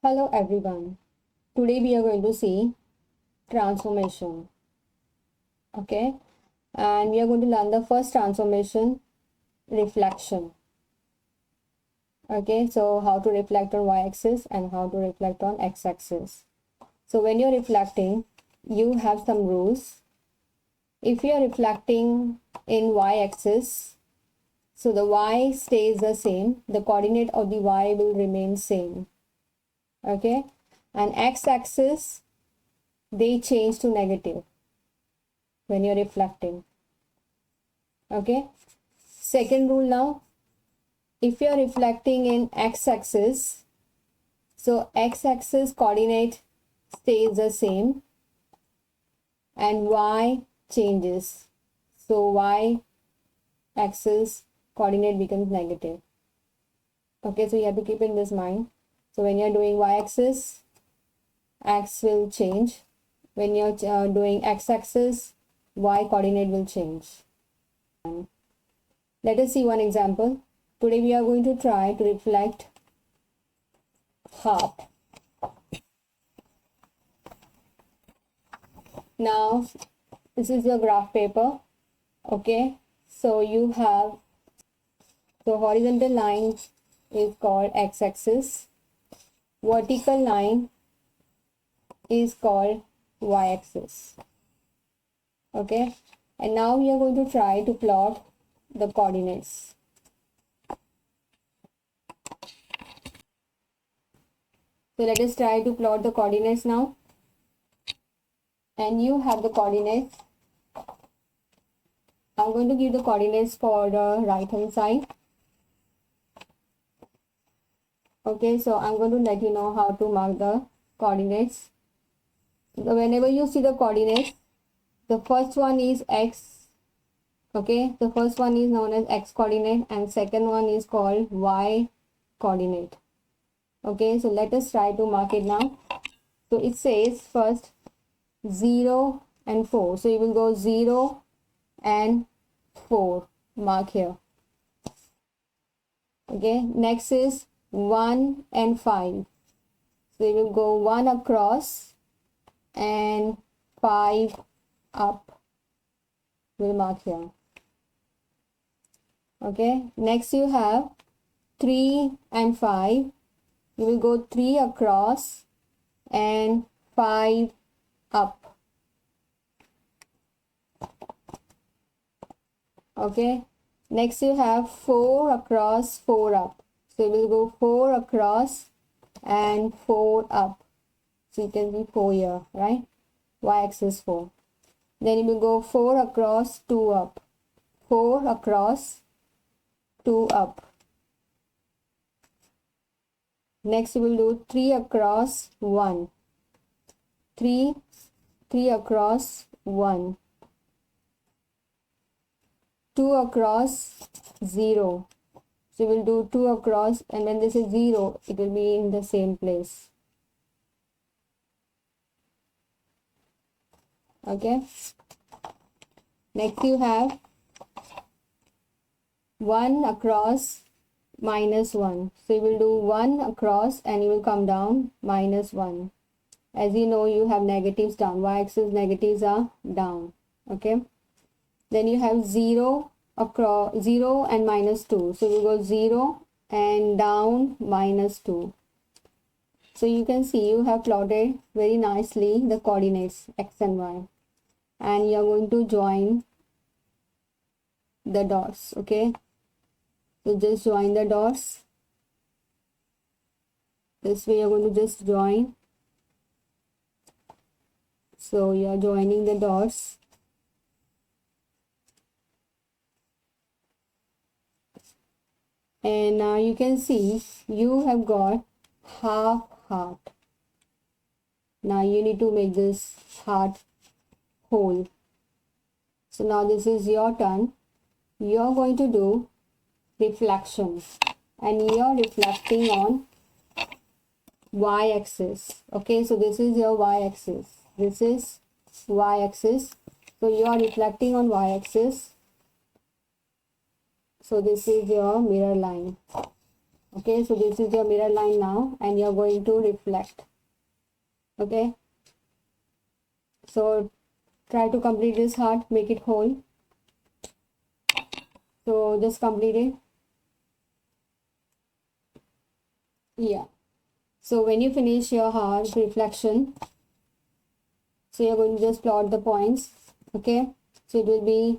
Hello everyone. Today we are going to see transformation. Okay, and we are going to learn the first transformation, reflection. Okay, so how to reflect on y-axis and how to reflect on x-axis. So when you're reflecting, you have some rules. If you are reflecting in y-axis, so the y stays the same, the coordinate of the y will remain same. Okay, and x-axis, they change to negative when you're reflecting. Okay, second rule now, if you're reflecting in x-axis, so x-axis coordinate stays the same and y changes, so y-axis coordinate becomes negative. Okay, so you have to keep in this mind. So when you're doing y-axis, x will change. When you're doing x-axis, y coordinate will change. Let us see one example. Today we are going to try to reflect heart. Now this is your graph paper. Okay, so you have the horizontal line is called x-axis, vertical line is called y-axis. Okay, and now we are going to try to plot the coordinates. So let us try to plot the coordinates now. And you have the coordinates. I'm going to give the coordinates for the right hand side. Okay, so I'm going to let you know how to mark the coordinates. So whenever you see the coordinates, the first one is x. Okay, the first one is known as x coordinate and second one is called y coordinate. Okay, so let us try to mark it now. So it says first 0 and 4. So you will go 0 and 4. Mark here. Okay, next is 1 and 5. So you will go 1 across and 5 up. We'll mark here. Okay, next you have 3 and 5. You will go 3 across and 5 up. Okay, next you have 4 across, 4 up. So you will go 4 across and 4 up. So it can be 4 here, right? Y-axis 4. Then you will go 4 across, 2 up. 4 across, 2 up. Next you will do 3 across, 1. 3 across, 1. 2 across, 0. So you will do 2 across, and when this is 0, it will be in the same place. Okay. Next you have 1 across, minus 1. So you will do 1 across and you will come down minus 1. As you know, you have negatives down. Y-axis negatives are down. Okay. Then you have 0 across, 0 and minus 2. So you go 0 and down minus 2. So you can see you have plotted very nicely the coordinates x and y. And you are going to join the dots. Okay. So just join the dots. This way you are going to just join. So you are joining the dots. And now you can see you have got half heart. Now you need to make this heart whole. So now this is your turn. You are going to do reflection. And you are reflecting on y-axis. Okay, so this is your y-axis. This is y-axis. So you are reflecting on y-axis. So this is your mirror line. Okay, so this is your mirror line now, and you're going to reflect. Okay, so try to complete this heart, make it whole. So just complete it. Yeah, so when you finish your heart reflection, so you're going to just plot the points. Okay, so it will be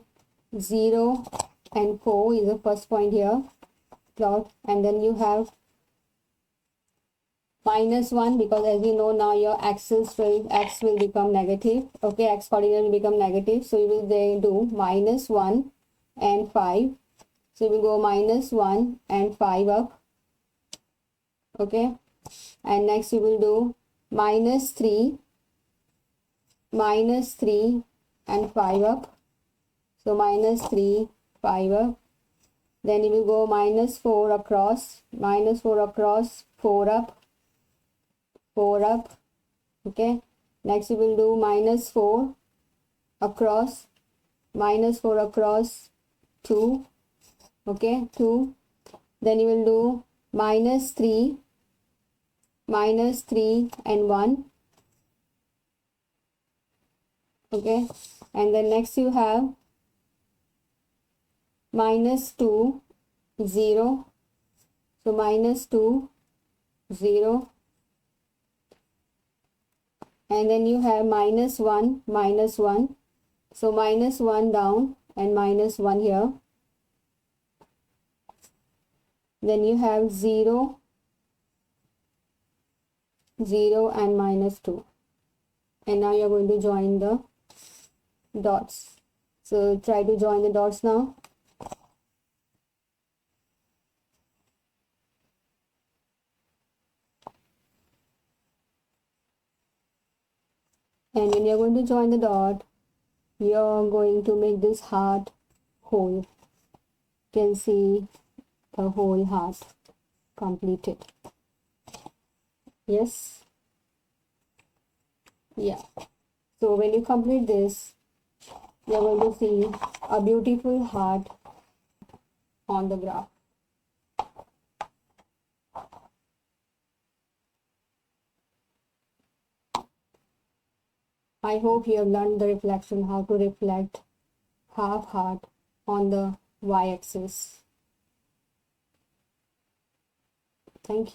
0 and 4 is the first point here, plot, and then you have -1, because as you know now your x will become negative. Okay, x coordinate will become negative, so you will then do -1 and 5. So you will go -1 and 5 up. Okay, and next you will do -3 and 5 up. So -3, 5 up. Then you will go -4 across, -4 across, 4 up, 4 up. Okay, next you will do -4 across, -4 across, 2. Okay, 2. Then you will do -3 and 1. Okay, and then next you have -2, 0. So -2, 0. And then you have -1, -1. So -1 down and -1 here. Then you have 0, 0 and -2. And now you're going to join the dots. So try to join the dots now. And when you're going to join the dot, you're going to make this heart whole. You can see the whole heart completed. Yes. Yeah. So when you complete this, you're going to see a beautiful heart on the graph. I hope you have learned the reflection, how to reflect half heart on the y-axis. Thank you.